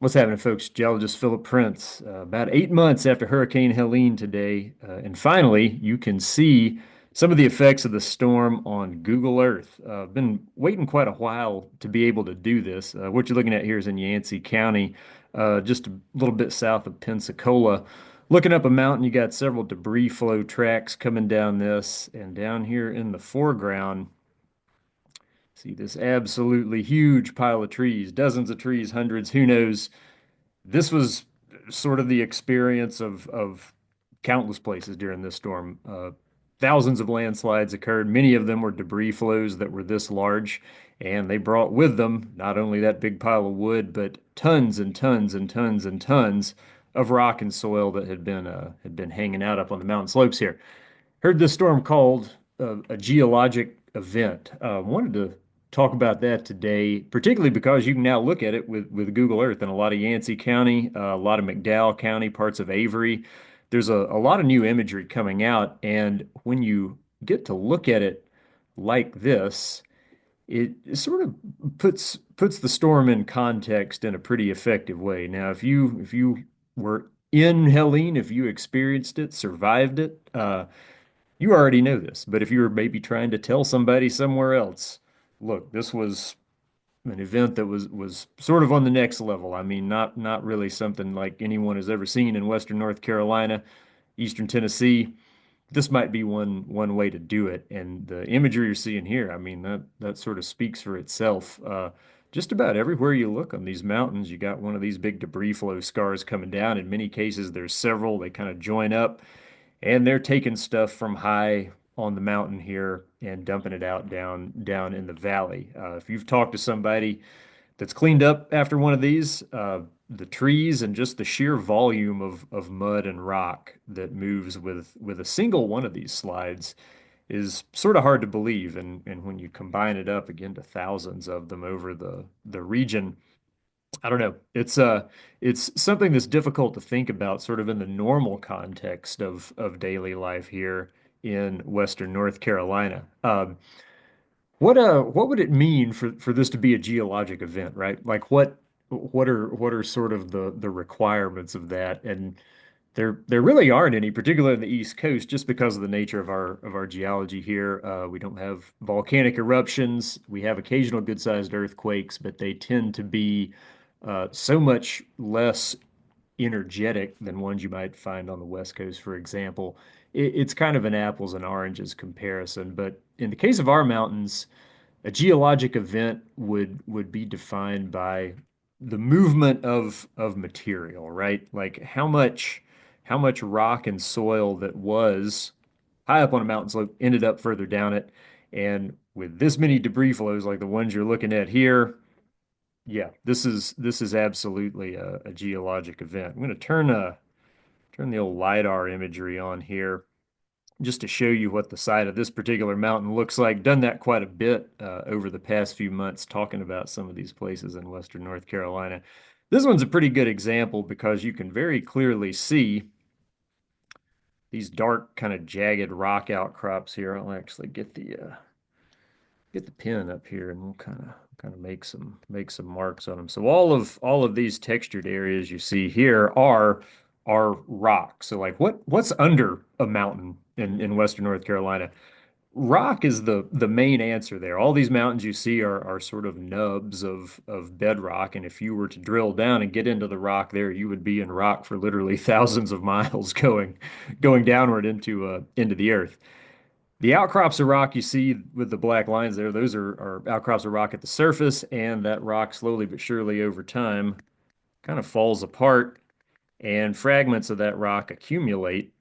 What's happening, folks? Geologist Philip Prince. About 8 months after Hurricane Helene today, and finally, you can see some of the effects of the storm on Google Earth. I've been waiting quite a while to be able to do this. What you're looking at here is in Yancey County, just a little bit south of Pensacola. Looking up a mountain, you got several debris flow tracks coming down this, and down here in the foreground, see this absolutely huge pile of trees, dozens of trees, hundreds, who knows. This was sort of the experience of countless places during this storm. Thousands of landslides occurred. Many of them were debris flows that were this large, and they brought with them not only that big pile of wood, but tons and tons and tons and tons of rock and soil that had been hanging out up on the mountain slopes here. Heard this storm called a geologic event. Wanted to talk about that today, particularly because you can now look at it with Google Earth in a lot of Yancey County, a lot of McDowell County, parts of Avery. There's a lot of new imagery coming out, and when you get to look at it like this, it sort of puts the storm in context in a pretty effective way. Now, if you were in Helene, if you experienced it, survived it, you already know this, but if you were maybe trying to tell somebody somewhere else, look, this was an event that was sort of on the next level. I mean, not really something like anyone has ever seen in Western North Carolina, Eastern Tennessee. This might be one way to do it. And the imagery you're seeing here, I mean, that sort of speaks for itself. Just about everywhere you look on these mountains, you got one of these big debris flow scars coming down. In many cases, there's several. They kind of join up and they're taking stuff from high on the mountain here and dumping it out down in the valley. If you've talked to somebody that's cleaned up after one of these, the trees and just the sheer volume of mud and rock that moves with a single one of these slides is sort of hard to believe. And when you combine it up again to thousands of them over the region, I don't know. It's something that's difficult to think about sort of in the normal context of daily life here in Western North Carolina. What would it mean for this to be a geologic event, right? Like what are sort of the requirements of that? And there really aren't any, particularly in the East Coast, just because of the nature of our geology here. We don't have volcanic eruptions. We have occasional good-sized earthquakes, but they tend to be so much less energetic than ones you might find on the West Coast, for example. It's kind of an apples and oranges comparison. But in the case of our mountains, a geologic event would be defined by the movement of material, right? Like how much rock and soil that was high up on a mountain slope ended up further down it. And with this many debris flows like the ones you're looking at here, yeah, this is absolutely a geologic event. I'm going to turn the old LiDAR imagery on here just to show you what the side of this particular mountain looks like. Done that quite a bit over the past few months, talking about some of these places in Western North Carolina. This one's a pretty good example because you can very clearly see these dark, kind of jagged rock outcrops here. I'll actually get the pen up here and we'll kind of make some marks on them. So all of these textured areas you see here are rock. So like what's under a mountain in Western North Carolina? Rock is the main answer there. All these mountains you see are sort of nubs of bedrock, and if you were to drill down and get into the rock there, you would be in rock for literally thousands of miles going downward into the earth. The outcrops of rock you see with the black lines there, those are outcrops of rock at the surface, and that rock slowly but surely over time kind of falls apart, and fragments of that rock accumulate,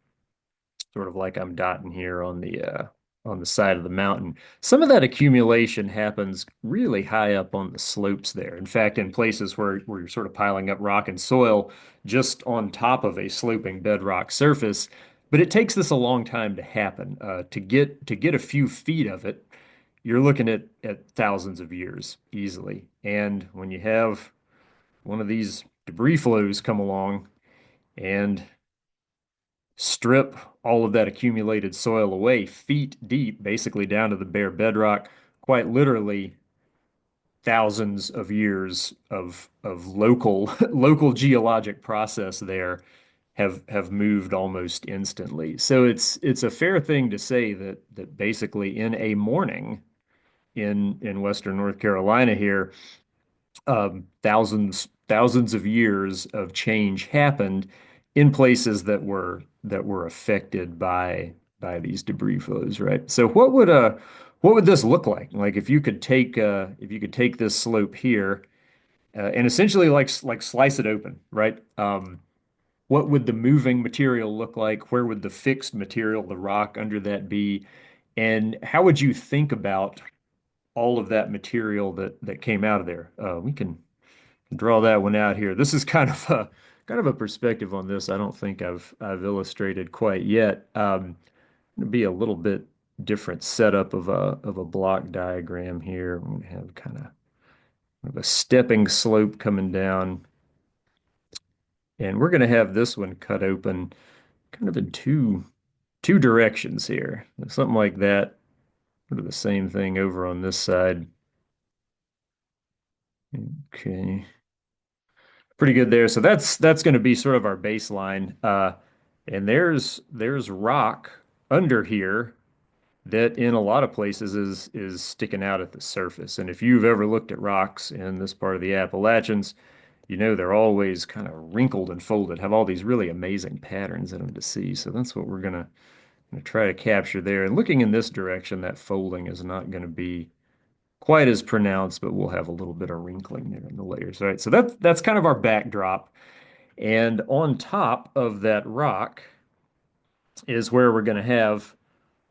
sort of like I'm dotting here on the side of the mountain. Some of that accumulation happens really high up on the slopes there. In fact, in places where you're sort of piling up rock and soil just on top of a sloping bedrock surface. But it takes this a long time to happen. To get a few feet of it, you're looking at thousands of years easily. And when you have one of these debris flows come along and strip all of that accumulated soil away, feet deep, basically down to the bare bedrock, quite literally, thousands of years of local local geologic process there have moved almost instantly. So it's a fair thing to say that basically in a morning in Western North Carolina here, thousands of years of change happened in places that were affected by these debris flows, right? So what would this look like? Like if you could take this slope here and essentially like slice it open, right? What would the moving material look like? Where would the fixed material, the rock under that be? And how would you think about all of that material that came out of there? We can draw that one out here. This is kind of a perspective on this. I don't think I've illustrated quite yet. It'll be a little bit different setup of a block diagram here. I'm gonna have kind of a stepping slope coming down, and we're gonna have this one cut open kind of in two directions here. Something like that. Sort of the same thing over on this side. Okay. Pretty good there. So that's going to be sort of our baseline. And there's rock under here that in a lot of places is sticking out at the surface. And if you've ever looked at rocks in this part of the Appalachians, you know they're always kind of wrinkled and folded, have all these really amazing patterns in them to see. So that's what we're gonna try to capture there. And looking in this direction, that folding is not going to be quite as pronounced, but we'll have a little bit of wrinkling there in the layers. All right, so that's kind of our backdrop. And on top of that rock is where we're going to have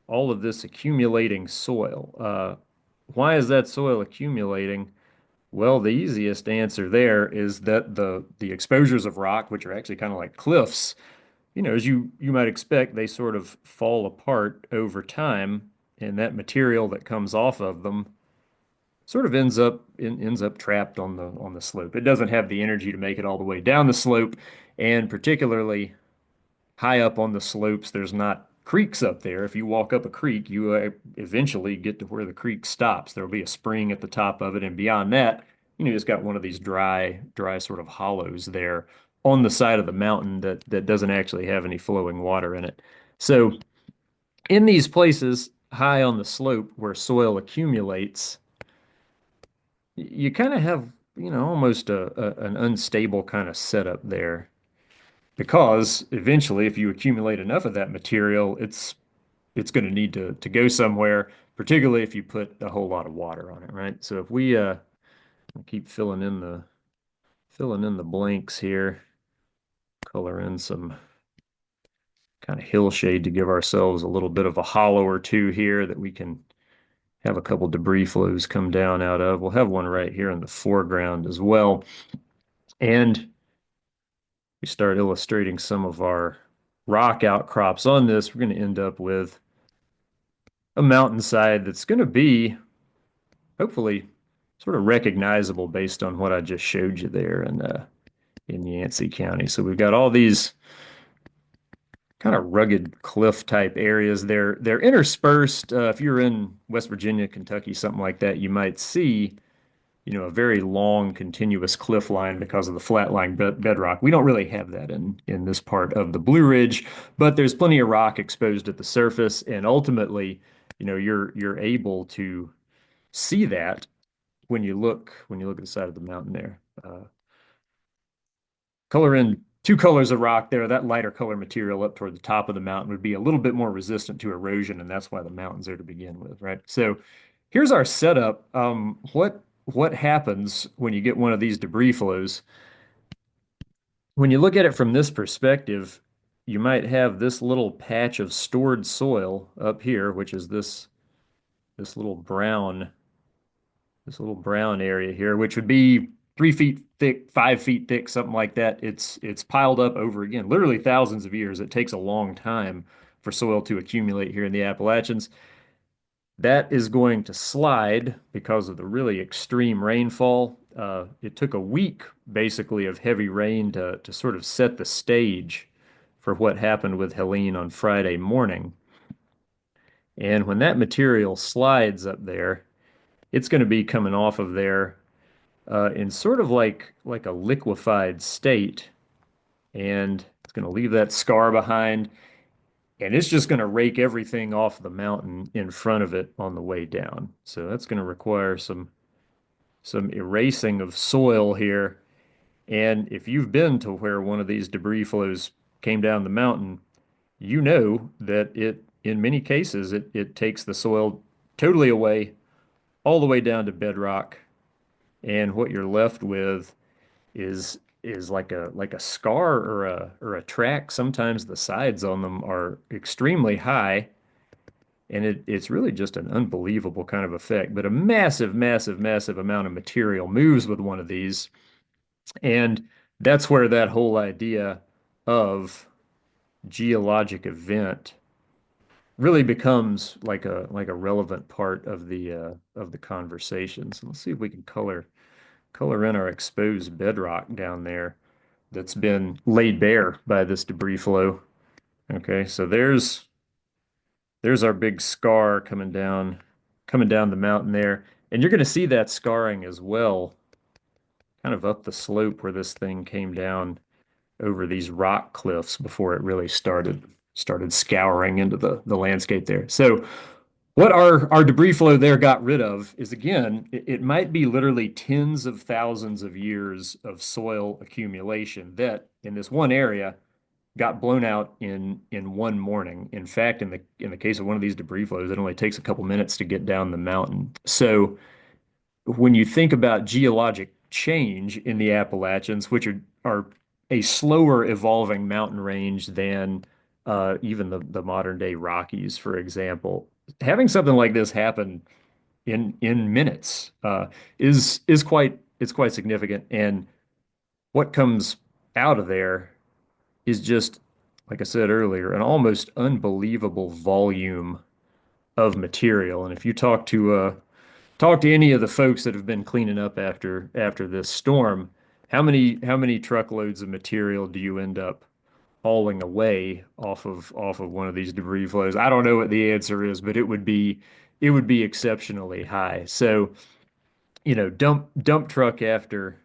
all of this accumulating soil. Why is that soil accumulating? Well, the easiest answer there is that the exposures of rock, which are actually kind of like cliffs, as you might expect, they sort of fall apart over time, and that material that comes off of them sort of ends up trapped on the slope. It doesn't have the energy to make it all the way down the slope, and particularly high up on the slopes, there's not creeks up there. If you walk up a creek, you eventually get to where the creek stops. There'll be a spring at the top of it, and beyond that, it's got one of these dry sort of hollows there on the side of the mountain that doesn't actually have any flowing water in it. So in these places high on the slope where soil accumulates, you kind of have, almost an unstable kind of setup there because eventually, if you accumulate enough of that material, it's going to need to go somewhere, particularly if you put a whole lot of water on it, right? So if we keep filling in the blanks here, color in some kind of hillshade to give ourselves a little bit of a hollow or two here that we can have a couple debris flows come down out of. We'll have one right here in the foreground as well. And we start illustrating some of our rock outcrops on this, we're going to end up with a mountainside that's going to be hopefully sort of recognizable based on what I just showed you there in Yancey County. So we've got all these kind of rugged cliff type areas. They're interspersed. If you're in West Virginia, Kentucky, something like that, you might see, a very long continuous cliff line because of the flat-lying bedrock. We don't really have that in this part of the Blue Ridge, but there's plenty of rock exposed at the surface, and ultimately, you're able to see that when you look at the side of the mountain there. Color in two colors of rock there. That lighter color material up toward the top of the mountain would be a little bit more resistant to erosion, and that's why the mountain's there to begin with, right? So here's our setup. What happens when you get one of these debris flows? When you look at it from this perspective, you might have this little patch of stored soil up here, which is this little brown this little brown area here, which would be 3 feet thick, 5 feet thick, something like that. It's piled up over again, literally thousands of years. It takes a long time for soil to accumulate here in the Appalachians. That is going to slide because of the really extreme rainfall. It took a week basically of heavy rain to sort of set the stage for what happened with Helene on Friday morning. And when that material slides up there, it's going to be coming off of there in sort of like a liquefied state, and it's going to leave that scar behind, and it's just going to rake everything off the mountain in front of it on the way down. So that's going to require some erasing of soil here. And if you've been to where one of these debris flows came down the mountain, you know that in many cases, it takes the soil totally away, all the way down to bedrock. And what you're left with is like a scar or a track. Sometimes the sides on them are extremely high, and it's really just an unbelievable kind of effect. But a massive, massive, massive amount of material moves with one of these, and that's where that whole idea of geologic event really becomes like a relevant part of the conversation. So let's see if we can color in our exposed bedrock down there that's been laid bare by this debris flow. Okay, so there's our big scar coming down the mountain there. And you're going to see that scarring as well, kind of up the slope where this thing came down over these rock cliffs before it really started scouring into the landscape there. So what our debris flow there got rid of is, again, it might be literally tens of thousands of years of soil accumulation that in this one area got blown out in one morning. In fact, in the case of one of these debris flows, it only takes a couple minutes to get down the mountain. So when you think about geologic change in the Appalachians, which are a slower evolving mountain range than even the modern day Rockies, for example, having something like this happen in minutes is quite significant. And what comes out of there is just, like I said earlier, an almost unbelievable volume of material. And if you talk to any of the folks that have been cleaning up after this storm, how many truckloads of material do you end up hauling away off of one of these debris flows? I don't know what the answer is, but it would be exceptionally high. So, dump truck after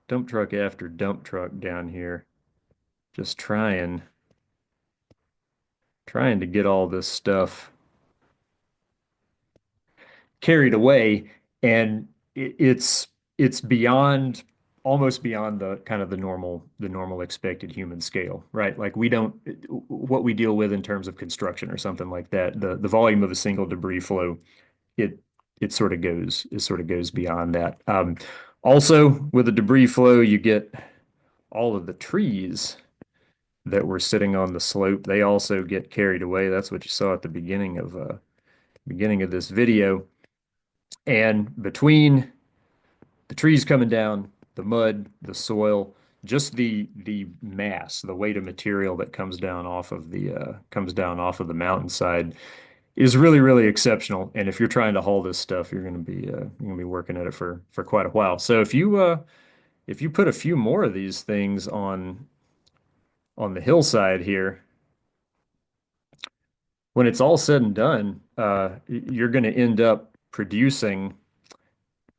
dump truck after dump truck down here, just trying to get all this stuff carried away, and it's beyond almost beyond the kind of the normal expected human scale, right? Like we don't what we deal with in terms of construction or something like that, the volume of a single debris flow, it it sort of goes beyond that. Also, with a debris flow, you get all of the trees that were sitting on the slope. They also get carried away. That's what you saw at the beginning of this video. And between the trees coming down, the mud, the soil, just the mass, the weight of material that comes down off of the mountainside is really, really exceptional. And if you're trying to haul this stuff, you're gonna be working at it for quite a while. So if you put a few more of these things on the hillside here, when it's all said and done, you're going to end up producing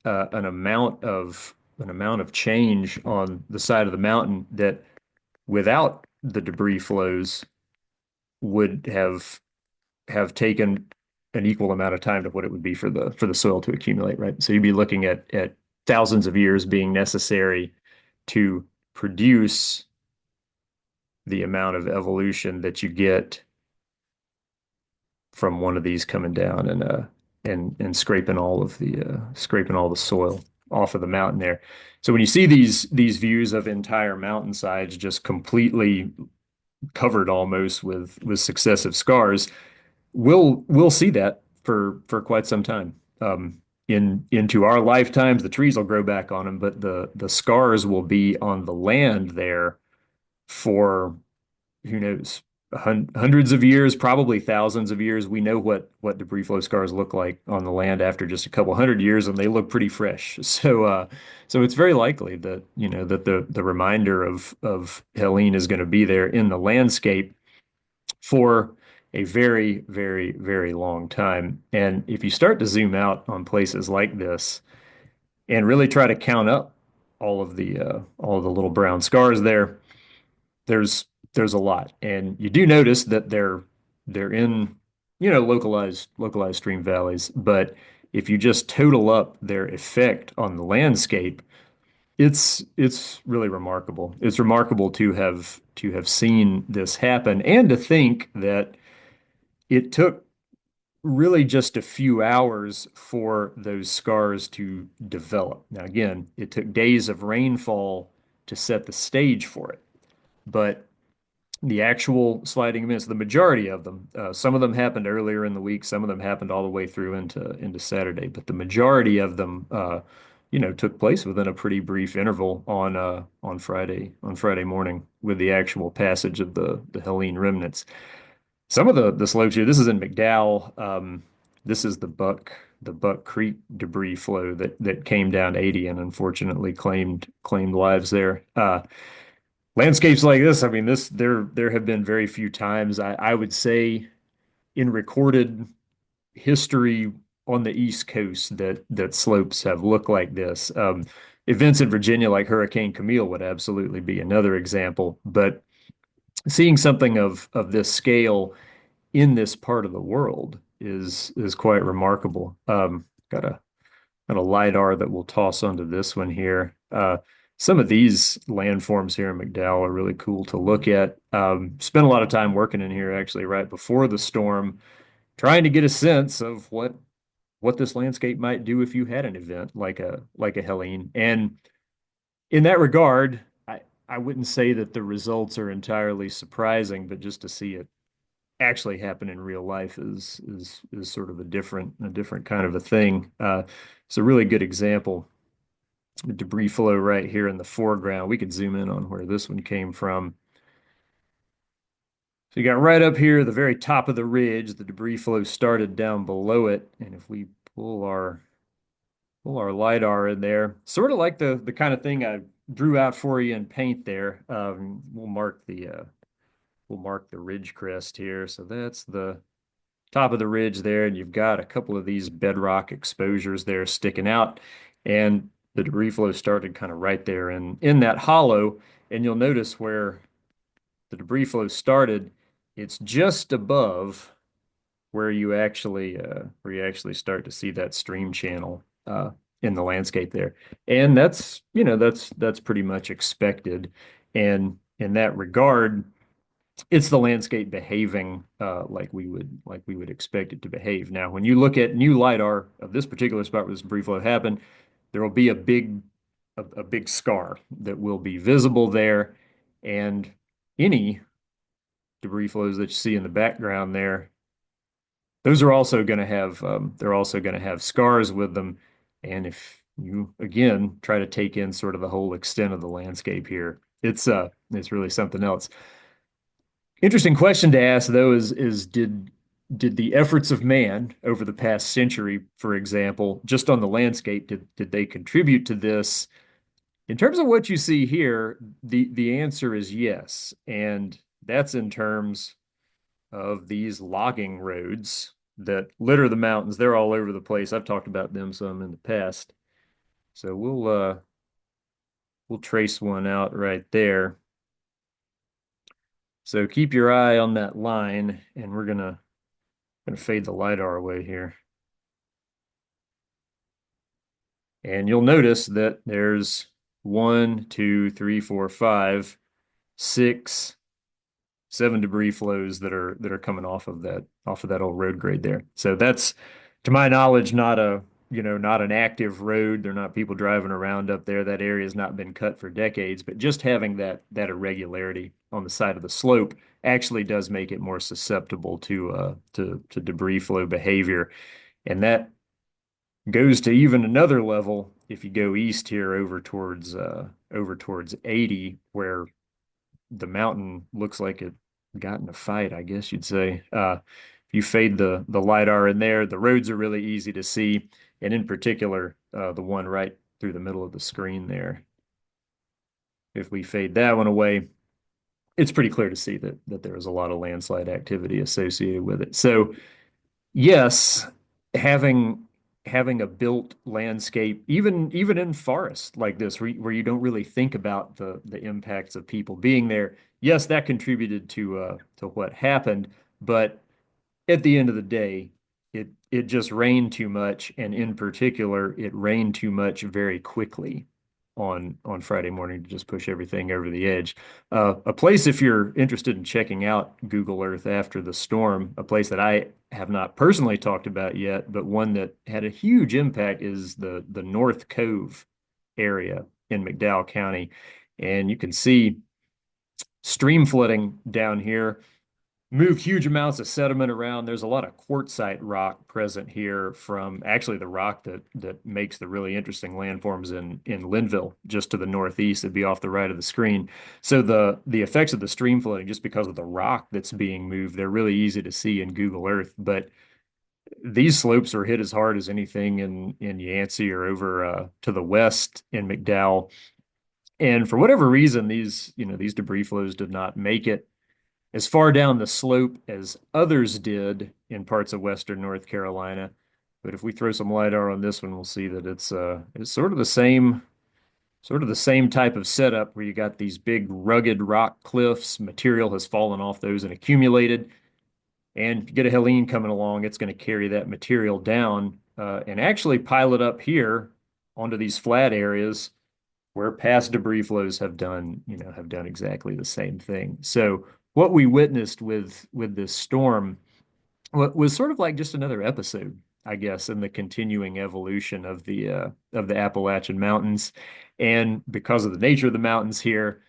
an amount of change on the side of the mountain that without the debris flows would have taken an equal amount of time to what it would be for the soil to accumulate, right? So you'd be looking at thousands of years being necessary to produce the amount of evolution that you get from one of these coming down and scraping all the soil off of the mountain there. So when you see these views of entire mountainsides just completely covered almost with successive scars, we'll see that for quite some time. Into our lifetimes, the trees will grow back on them, but the scars will be on the land there for who knows, hundreds of years, probably thousands of years. We know what debris flow scars look like on the land after just a couple hundred years, and they look pretty fresh. So it's very likely that that the reminder of Helene is going to be there in the landscape for a very, very, very long time. And if you start to zoom out on places like this, and really try to count up all of the little brown scars there. There's there's a lot, and you do notice that they're in localized stream valleys, but if you just total up their effect on the landscape, it's really remarkable. It's remarkable to have seen this happen and to think that it took really just a few hours for those scars to develop. Now, again, it took days of rainfall to set the stage for it, but the actual sliding events, the majority of them, some of them happened earlier in the week, some of them happened all the way through into Saturday, but the majority of them, took place within a pretty brief interval on Friday morning with the actual passage of the Helene remnants. Some of the slopes here, this is in McDowell. This is the Buck Creek debris flow that came down 80 and unfortunately claimed lives there. Landscapes like this, I mean, there have been very few times I would say in recorded history on the East Coast that slopes have looked like this. Events in Virginia like Hurricane Camille would absolutely be another example, but seeing something of this scale in this part of the world is quite remarkable. Got a LiDAR that we'll toss onto this one here. Some of these landforms here in McDowell are really cool to look at. Spent a lot of time working in here actually right before the storm, trying to get a sense of what this landscape might do if you had an event like a Helene. And in that regard, I wouldn't say that the results are entirely surprising, but just to see it actually happen in real life is sort of a different kind of a thing. It's a really good example. The debris flow right here in the foreground. We could zoom in on where this one came from. So you got right up here, the very top of the ridge, the debris flow started down below it. And if we pull our LiDAR in there, sort of like the kind of thing I drew out for you in paint there. We'll mark the ridge crest here. So that's the top of the ridge there, and you've got a couple of these bedrock exposures there sticking out, and the debris flow started kind of right there in that hollow. And you'll notice where the debris flow started, it's just above where you actually start to see that stream channel in the landscape there. And that's pretty much expected. And in that regard, it's the landscape behaving like we would expect it to behave. Now, when you look at new LiDAR of this particular spot where this debris flow happened, there will be a big scar that will be visible there, and any debris flows that you see in the background there, those are also going to have they're also going to have scars with them. And if you again try to take in sort of the whole extent of the landscape here, it's really something else. Interesting question to ask, though, is did the efforts of man over the past century, for example, just on the landscape, did they contribute to this? In terms of what you see here, the answer is yes, and that's in terms of these logging roads that litter the mountains. They're all over the place. I've talked about them some in the past, so we'll trace one out right there. So keep your eye on that line, and we're gonna fade the LiDAR away here. And you'll notice that there's one, two, three, four, five, six, seven debris flows that are coming off of that old road grade there. So that's, to my knowledge, not an active road. There are not people driving around up there. That area has not been cut for decades, but just having that irregularity on the side of the slope actually does make it more susceptible to debris flow behavior. And that goes to even another level if you go east here over towards 80, where the mountain looks like it got in a fight, I guess you'd say. If you fade the LiDAR in there, the roads are really easy to see, and in particular, the one right through the middle of the screen there. If we fade that one away, it's pretty clear to see that there was a lot of landslide activity associated with it. So yes, having having a built landscape, even in forests like this, where you don't really think about the impacts of people being there. Yes, that contributed to what happened, but at the end of the day, it just rained too much, and in particular, it rained too much very quickly on Friday morning to just push everything over the edge. A place, if you're interested in checking out Google Earth after the storm, a place that I have not personally talked about yet, but one that had a huge impact is the North Cove area in McDowell County, and you can see stream flooding down here moved huge amounts of sediment around. There's a lot of quartzite rock present here from actually the rock that makes the really interesting landforms in Linville, just to the northeast. It'd be off the right of the screen. So the effects of the stream flooding, just because of the rock that's being moved, they're really easy to see in Google Earth. But these slopes are hit as hard as anything in Yancey or over to the west in McDowell. And for whatever reason, these debris flows did not make it as far down the slope as others did in parts of western North Carolina. But if we throw some LiDAR on this one, we'll see that it's sort of the same type of setup where you got these big rugged rock cliffs, material has fallen off those and accumulated. And if you get a Helene coming along, it's going to carry that material down and actually pile it up here onto these flat areas where past debris flows have done exactly the same thing. So what we witnessed with this storm was sort of like just another episode, I guess, in the continuing evolution of the Appalachian Mountains. And because of the nature of the mountains here,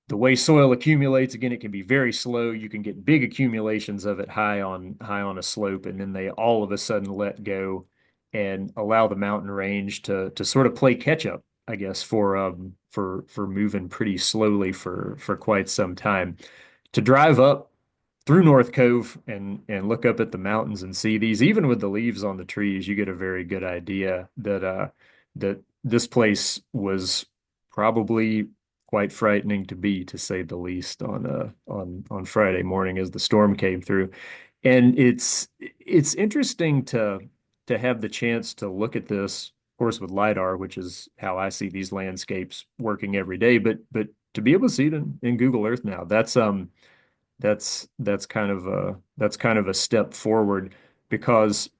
the way soil accumulates, again, it can be very slow. You can get big accumulations of it high on a slope, and then they all of a sudden let go and allow the mountain range to sort of play catch up, I guess, for moving pretty slowly for quite some time. To drive up through North Cove and look up at the mountains and see these, even with the leaves on the trees, you get a very good idea that this place was probably quite frightening to be, to say the least, on Friday morning as the storm came through. And it's interesting to have the chance to look at this, of course, with LiDAR, which is how I see these landscapes working every day, but to be able to see it in Google Earth now, that's kind of a step forward, because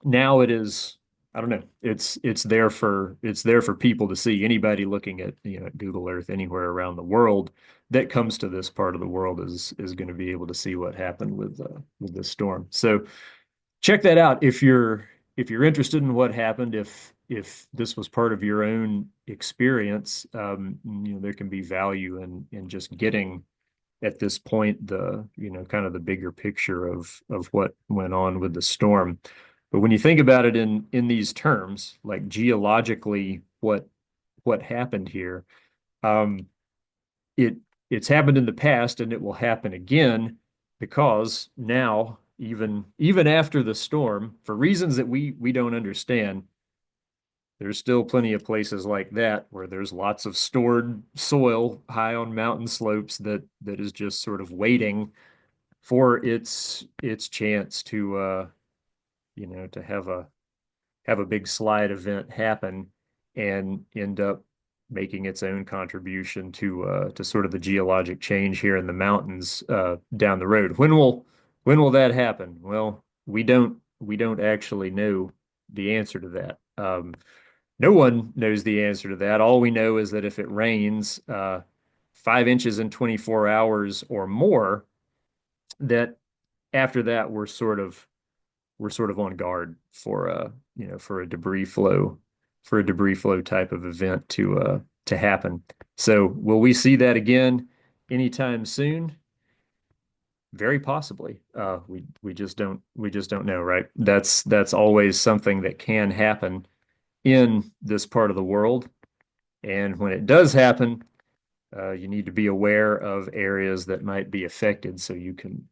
now it is, I don't know, it's there for people to see. Anybody looking at at Google Earth anywhere around the world that comes to this part of the world is going to be able to see what happened with this storm. So check that out if you're interested in what happened. If this was part of your own experience, there can be value in just getting at this point kind of the bigger picture of what went on with the storm. But when you think about it in these terms, like geologically, what happened here, um, it it's happened in the past and it will happen again, because now, even after the storm, for reasons that we don't understand, there's still plenty of places like that where there's lots of stored soil high on mountain slopes that is just sort of waiting for its chance to have a big slide event happen and end up making its own contribution to sort of the geologic change here in the mountains down the road. When will that happen? Well, we don't actually know the answer to that. No one knows the answer to that. All we know is that if it rains 5 inches in 24 hours or more, that after that we're sort of on guard for a debris flow type of event to happen. So will we see that again anytime soon? Very possibly. We just don't know, right? That's always something that can happen in this part of the world. And when it does happen, you need to be aware of areas that might be affected so you can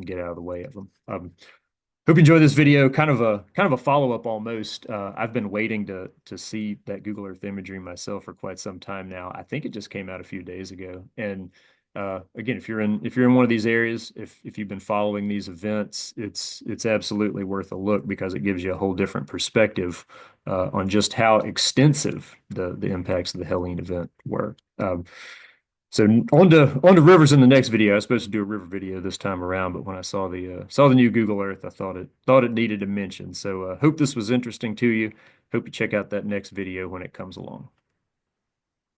get out of the way of them. Hope you enjoy this video. Kind of a follow-up almost. I've been waiting to see that Google Earth imagery myself for quite some time now. I think it just came out a few days ago, and Again, if you're in one of these areas, if you've been following these events, it's absolutely worth a look because it gives you a whole different perspective on just how extensive the impacts of the Helene event were. So on to rivers in the next video. I was supposed to do a river video this time around, but when I saw the new Google Earth, I thought it needed a mention. So hope this was interesting to you. Hope you check out that next video when it comes along.